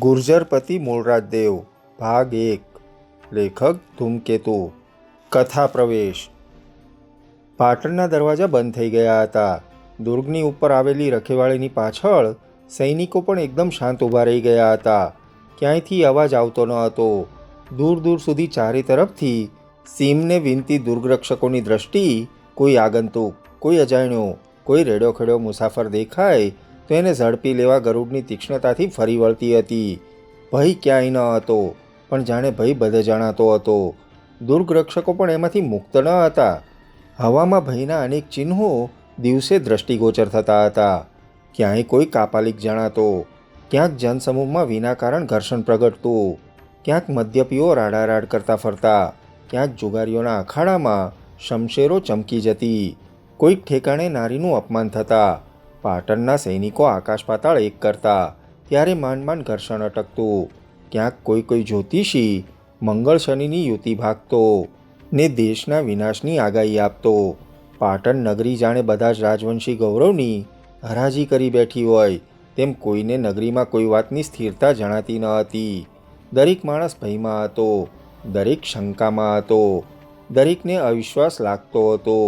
ગુર્જરપતિ મૂળરાજદેવ ભાગ 1 લેખક ધૂમકેતુ કથા પ્રવેશ પાટણના દરવાજા બંધ થઈ ગયા હતા. દુર્ગની ઉપર આવેલી રખેવાળીની પાછળ સૈનિકો પણ એકદમ શાંત ઊભા રહી ગયા હતા. ક્યાંયથી અવાજ આવતો ન હતો. દૂર દૂર સુધી ચારે તરફથી સીમને વિનતી દુર્ગરક્ષકોની દ્રષ્ટિ કોઈ આગંતુક, કોઈ અજાણ્યો, કોઈ રેડો ખેડો મુસાફર દેખાય તો એને ઝડપી લેવા ગરુડની તીક્ષ્ણતાથી ફરી વળતી હતી. ભય ક્યાંય ન હતો, પણ જાણે ભય બધે જણાતો હતો. દુર્ગરક્ષકો પણ એમાંથી મુક્ત ન હતા. હવામાં ભયના અનેક ચિહ્નો દિવસે દ્રષ્ટિગોચર થતા હતા. ક્યાંય કોઈ કાપાલિક જણાતો, ક્યાંક જનસમૂહમાં વિના કારણ ઘર્ષણ પ્રગટતું, ક્યાંક મદ્યપીઓ રાડારાડ કરતા ફરતા, ક્યાંક જુગારીઓના અખાડામાં શમશેરો ચમકી જતી, કોઈક ઠેકાણે નારીનું અપમાન થતા. પાટણના સૈનિકો આકાશ પાતાળ એક કરતા ત્યારે માંડ માંડ ઘર્ષણ અટકતું. ક્યાંક કોઈ જ્યોતિષી મંગળ શનિની યુતિ ભાગતો ને દેશના વિનાશની આગાહી આપતો. પાટણ નગરી જાણે બધા જ રાજવંશી ગૌરવની હરાજી કરી બેઠી હોય તેમ કોઈને નગરીમાં કોઈ વાતની સ્થિરતા જણાતી ન હતી. દરેક માણસ ભયમાં હતો, દરેક શંકામાં હતો, દરેકને અવિશ્વાસ લાગતો હતો.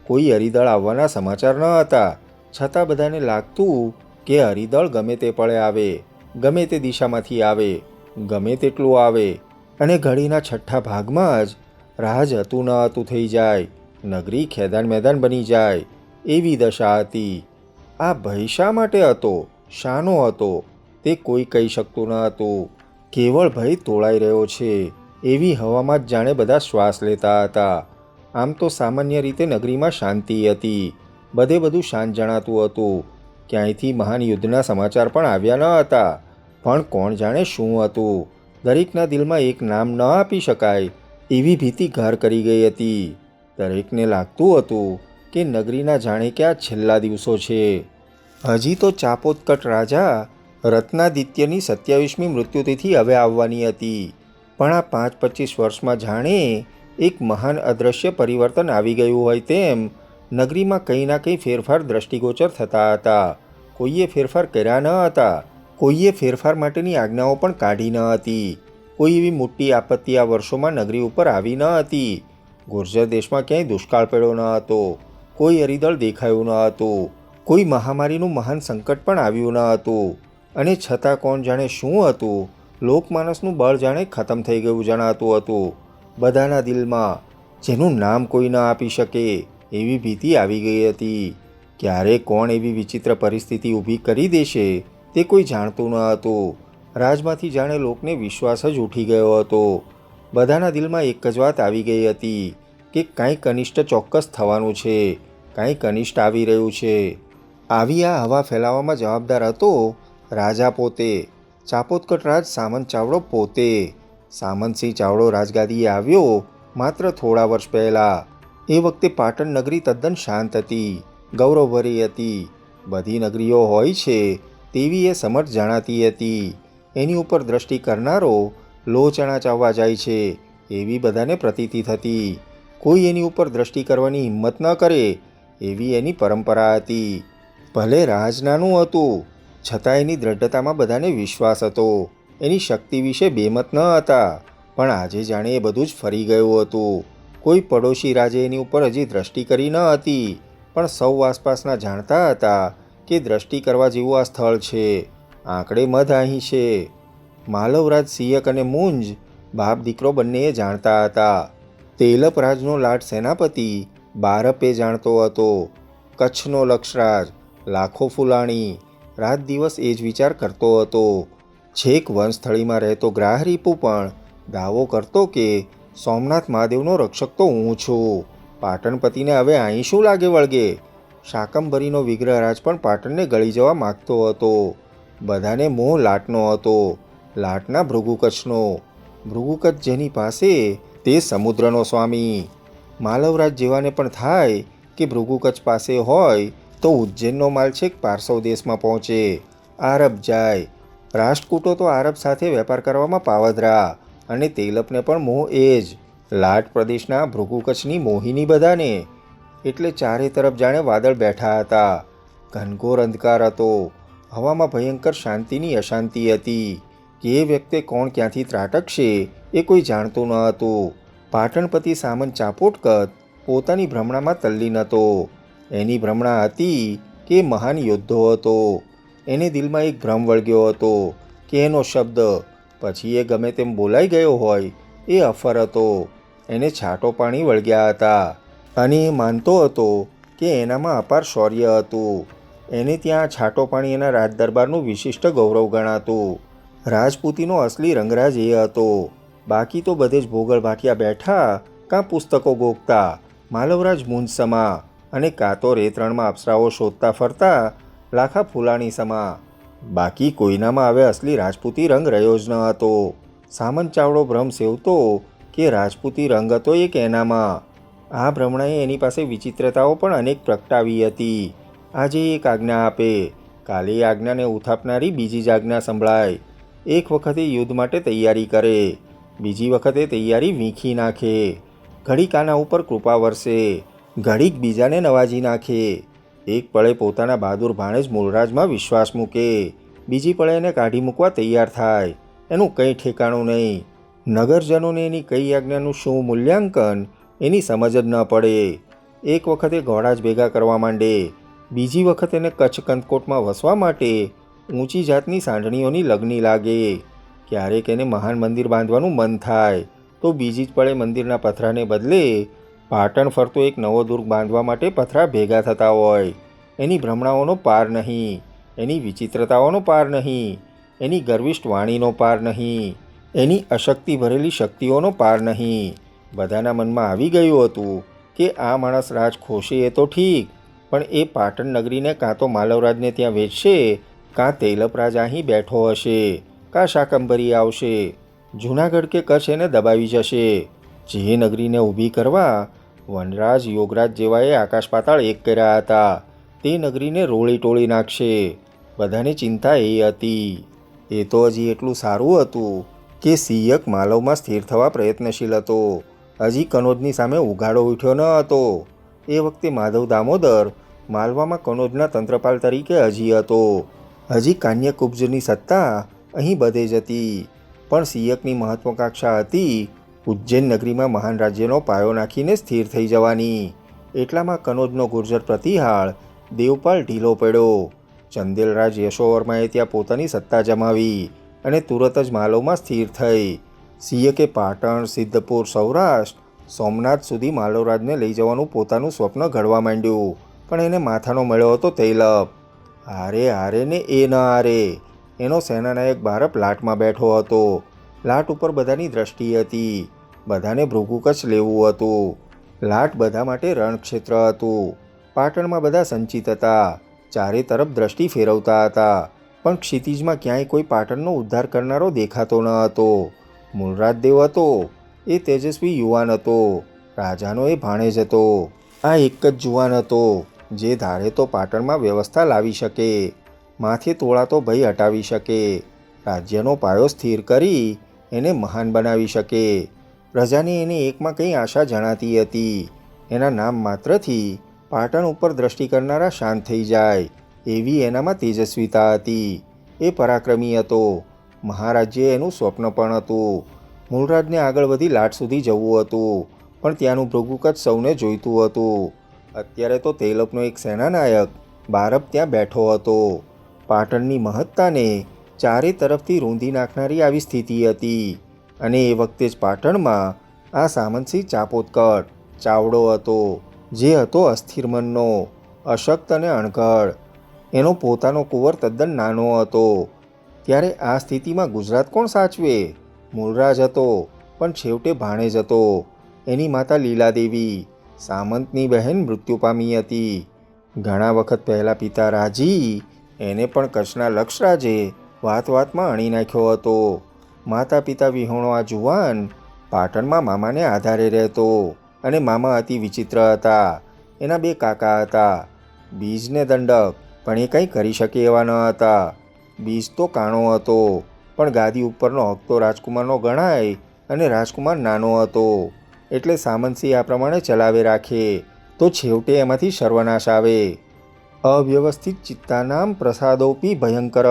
કોઈ હરિદળ આવવાના સમાચાર ન હતા, છતાં બધાને લાગતું કે હરિદળ ગમે તે પળે આવે, ગમે તે દિશામાંથી આવે, ગમે તેટલું આવે અને ઘડીના છઠ્ઠા ભાગમાં જ રાજ હતું ન હતું થઈ જાય, નગરી ખેદાન મેદાન બની જાય, એવી દશા હતી. આ ભય શા માટે હતો, શાનો હતો તે કોઈ કહી શકતું ન હતું. કેવળ ભય તોળાઈ રહ્યો છે એવી હવામાં જ જાણે બધા શ્વાસ લેતા હતા. આમ તો સામાન્ય રીતે નગરીમાં શાંતિ હતી, બધે બધું શાંત જણાતું હતું. ક્યાંયથી મહાન યુદ્ધના સમાચાર પણ આવ્યા ન હતા, પણ કોણ જાણે શું હતું. દરેકના દિલમાં એક નામ ન આપી શકાય એવી ભીતિ ઘર કરી ગઈ હતી. દરેકને લાગતું હતું કે નગરીના જાણે કે આ છેલ્લા દિવસો છે. હજી તો ચાપોદકટ રાજા રત્નાદિત્યની 27મી મૃત્યુતિથિ હવે આવવાની હતી, પણ આ 5-25 વર્ષમાં જાણે એક મહાન અદૃશ્ય પરિવર્તન આવી ગયું હોય તેમ નગરીમાં કંઈ ના કંઈ ફેરફાર દ્રષ્ટિગોચર થતા હતા. કોઈએ ફેરફાર કર્યા ન હતા, કોઈએ ફેરફાર માટેની આજ્ઞાઓ પણ કાઢી ન હતી. કોઈ એવી મોટી આપત્તિ આ વર્ષોમાં નગરી ઉપર આવી ન હતી. ગુર્જર દેશમાં ક્યાંય દુષ્કાળ પડ્યો ન હતો, કોઈ હરિદળ દેખાયું ન હતું, કોઈ મહામારીનું મહાન સંકટ પણ આવ્યું ન હતું. અને છતાં કોણ જાણે શું હતું, લોકમાનસનું બળ જાણે ખતમ થઈ ગયું જણાતું હતું. બધાના દિલમાં જેનું નામ કોઈ ન આપી શકે એવી ભીતિ આવી ગઈ હતી. ક્યારે કોણ એવી વિચિત્ર પરિસ્થિતિ ઊભી કરી દેશે તે કોઈ જાણતું ન હતું. રાજમાંથી જાણે લોકને વિશ્વાસ જ ઉઠી ગયો હતો. બધાના દિલમાં એક જ વાત આવી ગઈ હતી કે કાંઈક અનિષ્ટ ચોક્કસ થવાનું છે, કાંઈક અનિષ્ટ આવી રહ્યું છે. આવી આ હવા ફેલાવવામાં જવાબદાર હતો રાજા પોતે, ચાપોદકટ રાજ સામંત ચાવડો પોતે. સામંતસિંહ ચાવડો રાજગાદીએ આવ્યો માત્ર થોડા વર્ષ પહેલાં. એ વખતે પાટણ નગરી તદ્દન શાંત હતી, ગૌરવભરી હતી. બધી નગરીઓ હોય છે તેવી એ સમર્થ જણાતી હતી. એની ઉપર દ્રષ્ટિ કરનારો લોચણા ચાવવા જાય છે એવી બધાને પ્રતીતિ થતી. કોઈ એની ઉપર દ્રષ્ટિ કરવાની હિંમત ન કરે એવી એની પરંપરા હતી. ભલે રાજ નાનું હતું, છતાં એની દ્રઢતામાં બધાને વિશ્વાસ હતો. એની શક્તિ વિશે બેમત ન હતા. પણ આજે જાણે એ બધું જ ફરી ગયું હતું. કોઈ પડોશી રાજે એની ઉપર હજી દ્રષ્ટિ કરી ન હતી, પણ સૌ આસપાસના જાણતા હતા કે દ્રષ્ટિ કરવા જેવું આ સ્થળ છે. આંકડે મધ અહીં છે. માલવરાજ સિયક અને મુંજ બાપ દીકરો બંને એ જાણતા હતા. તેલપ રાજનો લાટ સેનાપતિ બારપે જાણતો હતો. કચ્છનો લક્ષરાજ લાખો ફુલાણી રાત દિવસ એ જ વિચાર કરતો હતો. છેક વનસ્થળીમાં રહેતો ગ્રાહરીપુ પણ દાવો કરતો કે સોમનાથ મહાદેવનો રક્ષક તો હું છું. પાટણપતિને હવે અહીં શું લાગે વળગે. શાકંભરીનો વિગ્રહરાજ પણ પાટણને ગળી જવા માગતો હતો. બધાને મોહ લાટનો હતો, લાટના ભૃગુકચ્છનો. ભૃગુકચ્છ જેની પાસે તે સમુદ્રનો સ્વામી. માલવરાજ જેવાને પણ થાય કે ભૃગુકચ્છ પાસે હોય તો ઉજ્જૈનનો માલ છેક પારસવ દેશમાં પહોંચે, આરબ જાય. રાષ્ટ્રકૂટો તો આરબ સાથે વેપાર કરવામાં પાવધરા. અને તેલપને પણ મોહ એ જ લાટ પ્રદેશના ભૃગુકચ્છની મોહિની બધાને. એટલે ચારે તરફ જાણે વાદળ બેઠા હતા. ઘનઘોર અંધકાર હતો. હવામાં ભયંકર શાંતિની અશાંતિ હતી. કે એ વ્યક્તિ કોણ ક્યાંથી ત્રાટકશે એ કોઈ જાણતું ન હતું. પાટણપતિ સામંત ચાપોટકત પોતાની ભ્રમણામાં તલ્લીન હતો. એની ભ્રમણા હતી કે મહાન યોદ્ધો હતો. એને દિલમાં એક ભ્રમ વળગ્યો હતો કે એનો શબ્દ પછી એ ગમે તેમ બોલાઈ ગયો હોય એ અફર હતો. એને છાંટો પાણી વળગ્યા હતા અને એ માનતો હતો કે એનામાં અપાર શૌર્ય હતું. એને ત્યાં છાંટો પાણી એના રાજદરબારનું વિશિષ્ટ ગૌરવ ગણાતું. રાજપૂતીનો અસલી રંગરાજ એ હતો. બાકી તો બધે જ ભોગળ ભાટિયા બેઠા કાં પુસ્તકો ગોખતા માલવરાજ મૂંઝ સમા અને કાં તો રેતરણમાં અપ્સરાઓ શોધતા ફરતા લાખા ફૂલાણી સમા. બાકી કોઈનામાં હવે અસલી રાજપૂતી રંગ રહ્યો જ ન હતો. સામંત ચાવડો ભ્રમ સેવતો કે રાજપૂતી રંગ હતો એક એનામાં. આ ભ્રમણાએ એની પાસે વિચિત્રતાઓ પણ અનેક પ્રગટાવી હતી. આજે એક આજ્ઞા આપે, કાલે એ આજ્ઞાને ઉથાપનારી બીજી જ આજ્ઞા સંભળાય. એક વખતે યુદ્ધ માટે તૈયારી કરે, બીજી વખતે તૈયારી વીંખી નાખે. ઘડીક આના ઉપર કૃપા વરસે, ઘડીક બીજાને નવાજી નાખે. એક પળે પોતાના બહાદુર ભાણેજ મૂળરાજમાં વિશ્વાસ મૂકે, બીજી પળે એને કાઢી મૂકવા તૈયાર થાય. એનું કંઈ ઠેકાણું નહીં. નગરજનોને એની કઈ આજ્ઞાનું શું મૂલ્યાંકન એની સમજ જ ન પડે. એક વખતે ઘોડા જ ભેગા કરવા માંડે, બીજી વખત એને કચ્છ કંદકોટમાં વસવા માટે ઊંચી જાતની સાંઢણીઓની લગ્ની લાગે. ક્યારેક એને મહાન મંદિર બાંધવાનું મન થાય તો બીજી જ પળે મંદિરના પથરાને બદલે પાટણ ફરતો એક નવો દુર્ગ બાંધવા માટે પથરા ભેગા થતા હોય. એની ભ્રમણાઓનો પાર નહીં, એની વિચિત્રતાઓનો પાર નહીં, એની ગર્વિષ્ઠ વાણીનો પાર નહીં, એની અશક્તિ ભરેલી શક્તિઓનો પાર નહીં. બધાના મનમાં આવી ગયું હતું કે આ માણસ રાજ ખોશે એ તો ઠીક, પણ એ પાટણ નગરીને કાં તો માલવરાજને ત્યાં વેચશે, કાં તૈલપરાજ અહીં બેઠો હશે, કાં શાકંભરી આવશે, જૂનાગઢ કે કચ્છ એને દબાવી જશે. જે નગરીને ઊભી કરવા વનરાજ યોગરાજ જેવાએ આકાશ પાતાળ એક કર્યા હતા, તે નગરીને રોળી ટોળી નાખશે. બધાને ચિંતા એ હતી. એ તો હજી એટલું સારું હતું કે સિયક માલવમાં સ્થિર થવા પ્રયત્નશીલ હતો. હજી કનોજની સામે ઉઘાડો ઉઠ્યો ન હતો. એ વખતે માધવ દામોદર માલવામાં કનોજના તંત્રપાલ તરીકે હજી હતો. હજી કાન્યકુબ્જની સત્તા અહીં બધે જ હતી. પણ સિયકની મહત્વાકાંક્ષા હતી ઉજ્જૈન નગરીમાં મહાન રાજ્યનો પાયો નાખીને સ્થિર થઈ જવાની. એટલામાં કનોજનો ગુર્જર પ્રતિહાળ દેવપાલ ઢીલો પડ્યો. ચંદેલરાજ યશોવર્માએ ત્યાં પોતાની સત્તા જમાવી અને તુરત જ માલવમાં સ્થિર થઈ. સિયકે પાટણ, સિદ્ધપુર, સૌરાષ્ટ્ર, સોમનાથ સુધી માલવરાજને લઈ જવાનું પોતાનું સ્વપ્ન ઘડવા માંડ્યું. પણ એને માથાનો મળ્યો હતો તૈલપ. હારે ને એ ન હારે. એનો સેનાનાયક બારપ લાટમાં બેઠો હતો. લાટ ઉપર બધાની દ્રષ્ટિ હતી. બધાને ભૃગુકચ્છ લેવું હતું. લાટ બધા માટે રણક્ષેત્ર હતું. પાટણમાં બધા સંચિત હતા, ચારે તરફ દ્રષ્ટિ ફેરવતા હતા, પણ ક્ષિતિજમાં ક્યાંય કોઈ પાટણનો ઉદ્ધાર કરનારો દેખાતો ન હતો. મૂળરાજદેવ હતો, એ તેજસ્વી યુવાન હતો. રાજાનો એ ભાણેજ હતો. આ એક જ જુવાન હતો જે ધારે તો પાટણમાં વ્યવસ્થા લાવી શકે, માથે તોળાતો ભય હટાવી શકે, રાજ્યનો પાયો સ્થિર કરી એને મહાન બનાવી શકે. પ્રજાને એને એકમાં કંઈ આશા જણાતી હતી. એના નામ માત્રથી પાટણ ઉપર દ્રષ્ટિ કરનારા શાંત થઈ જાય એવી એનામાં તેજસ્વીતા હતી. એ પરાક્રમી હતો. મહારાજ્ય એનું સ્વપ્ન પણ હતું. મૂળરાજને આગળ વધી લાટ સુધી જવું હતું, પણ ત્યાંનું ભૃગુકચ્છ સૌને જોઈતું હતું. અત્યારે તો તૈલપનો એક સેનાનાયક બારપ ત્યાં બેઠો હતો. પાટણની મહત્તાને ચારે તરફથી રૂંધી નાખનારી આવી સ્થિતિ હતી. અને એ વખતે જ પાટણમાં આ સામંતસિંહ ચાપોદકટ ચાવડો હતો, જે હતો અસ્થિર મનનો, અશક્ત અને અણઘડ. એનો પોતાનો કુંવર તદ્દન નાનો હતો. ત્યારે આ સ્થિતિમાં ગુજરાત કોણ સાચવે? મૂળરાજ હતો, પણ છેવટે ભાણેજ હતો. એની માતા લીલાદેવી સામંતની બહેન મૃત્યુ પામી હતી. ઘણા વખત પહેલાં પિતા રાજી એને પણ કચ્છના લક્ષરાજે વાત વાતમાં અણી નાખ્યો હતો. માતા પિતા વિહોણો આ જુવાન પાટણમાં મામાને આધારે રહેતો. અને મામા અતિ વિચિત્ર હતા. એના બે કાકા હતા, બીજ ને દંડક, પણ એ કંઈ કરી શકે એવા ન હતા. બીજ તો કાણો હતો, પણ ગાદી ઉપરનો હક તો રાજકુમારનો ગણાય અને રાજકુમાર નાનો હતો. એટલે સામંતસિંહ આ પ્રમાણે ચલાવે રાખે તો છેવટે એમાંથી સર્વનાશ આવે. અવ્યવસ્થિત ચિત્તાનામ પ્રસાદોપી ભયંકર.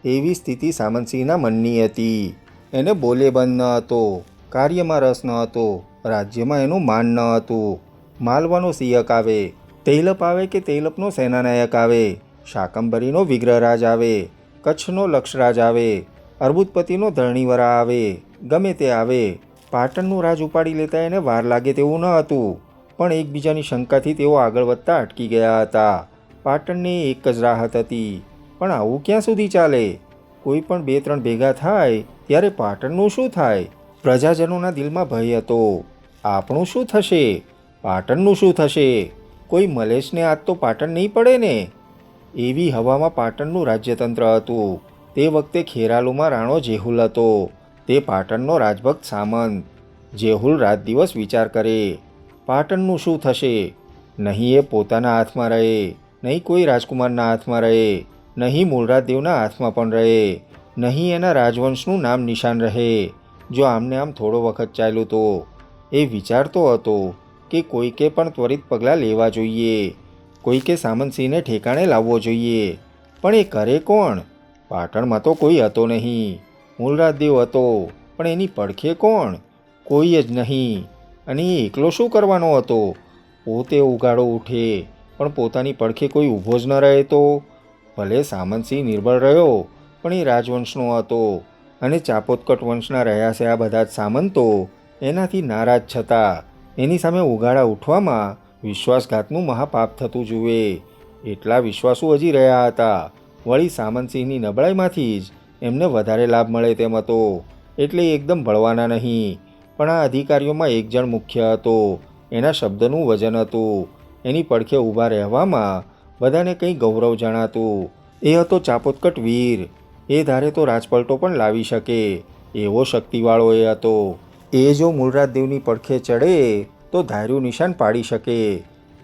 એવી સ્થિતિ સામંતસિંહના મનની હતી. એને બોલે બંધ ન હતો, કાર્યમાં રસ ન હતો, રાજ્યમાં એનું માન ન હતું. માલવાનો સિયક આવે, તૈલપ આવે કે તૈલપનો સેનાનાયક આવે, શાકંભરીનો વિગ્રહરાજ આવે, કચ્છનો લક્ષરાજ આવે, અર્બુદપતિનો ધરણીવરા આવે, ગમે તે આવે, પાટણનું રાજ ઉપાડી લેતા એને વાર લાગે તેવું ન હતું. પણ એકબીજાની શંકાથી તેઓ આગળ વધતા અટકી ગયા હતા. પાટણની એક જ રાહત હતી, પણ આવું ક્યાં સુધી ચાલે? કોઈ પણ 2-3 ભેગા થાય ત્યારે પાટણનું શું થાય? પ્રજાજનોના દિલમાં ભય હતો. આપણું શું થશે? પાટણનું શું થશે? કોઈ મલેશને આજ તો પાટણ નહીં પડે ને? એવી હવામાં પાટણનું રાજ્યતંત્ર હતું. તે વખતે ખેરાલુમાં રાણો જેહુલ હતો. તે પાટણનો રાજભક્ત સામંત. જેહુલ રાત દિવસ વિચાર કરે, પાટણનું શું થશે? નહીં એ પોતાના હાથમાં રહે, નહીં કોઈ રાજકુમારના હાથમાં રહે, નહીં મૂળરાજદેવના હાથમાં પણ રહે, નહીં એના રાજવંશનું નામ નિશાન રહે. જો આમને આમ થોડો વખત ચાલ્યું તો એ વિચારતો હતો કે કોઈકે પણ ત્વરિત પગલાં લેવા જોઈએ, કોઈકે સામંતસિંહને ઠેકાણે લાવવો જોઈએ. પણ એ કરે કોણ? પાટણમાં તો કોઈ હતો નહીં. મૂળરાજદેવ હતો, પણ એની પડખે કોણ? કોઈ જ નહીં. અને એ એકલો શું કરવાનો હતો? પોતે ઉગાડો ઉઠે, પણ પોતાની પડખે કોઈ ઊભો જ ન રહે તો? ભલે સામંતસિંહ નિર્બળ રહ્યો, પણ એ રાજવંશનો હતો, અને ચાપોદકટ વંશના રહ્યા છે આ બધા જ સામંતો એનાથી નારાજ છતાં એની સામે ઉગાડા ઉઠવામાં વિશ્વાસઘાતનું મહાપાપ થતું જુએ. એટલા વિશ્વાસુ હજી રહ્યા હતા. વળી સામંતસિંહની નબળાઈમાંથી જ એમને વધારે લાભ મળે તેમ હતો, એટલે એકદમ ભળવાના નહીં. પણ આ અધિકારીઓમાં એક જણ મુખ્ય હતો. એના શબ્દનું વજન હતું. એની પડખે ઊભા રહેવામાં બધાને કંઈ ગૌરવ જણાતું. એ હતો ચાપોદકટ વીર. એ ધારે તો રાજપલટો પણ લાવી શકે એવો શક્તિવાળો એ હતો. એ જો મૂળરાજદેવની પડખે ચડે તો ધાર્યું નિશાન પાડી શકે.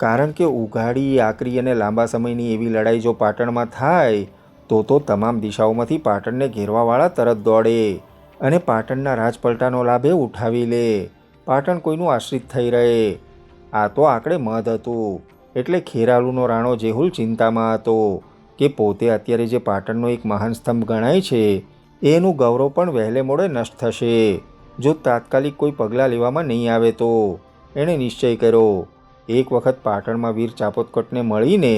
કારણ કે ઉઘાડી, આકરી અને લાંબા સમયની એવી લડાઈ જો પાટણમાં થાય તો તમામ દિશાઓમાંથી પાટણને ઘેરવાવાળા તરત દોડે અને પાટણના રાજપલટાનો લાભે ઉઠાવી લે. પાટણ કોઈનું આશ્રિત થઈ રહે. આ તો આંકડે મધ હતું. એટલે ખેરાલુનો રાણો જેહુલ ચિંતામાં હતો કે પોતે અત્યારે જે પાટણનો એક મહાન સ્તંભ ગણાય છે એનું ગૌરવ પણ વહેલે મોડે નષ્ટ થશે જો તાત્કાલિક કોઈ પગલાં લેવામાં નહીં આવે તો. એણે નિશ્ચય કર્યો, એક વખત પાટણમાં વીર ચાપોદકટને મળીને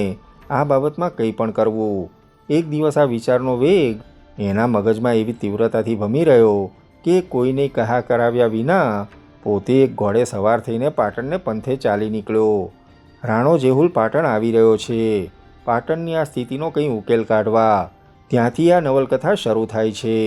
આ બાબતમાં કંઈ પણ કરવું. એક દિવસ આ વિચારનો વેગ એના મગજમાં એવી તીવ્રતાથી ભમી રહ્યો કે કોઈને કહા કરાવ્યા વિના પોતે એક ઘોડે સવાર થઈને પાટણને પંથે ચાલી નીકળ્યો. રાણો જેહુલ પાટણ આવી રહ્યો છે. પાટણની આ સ્થિતિનો કંઈ ઉકેલ કાઢવા. ત્યાંથી આ નવલકથા શરૂ થાય છે.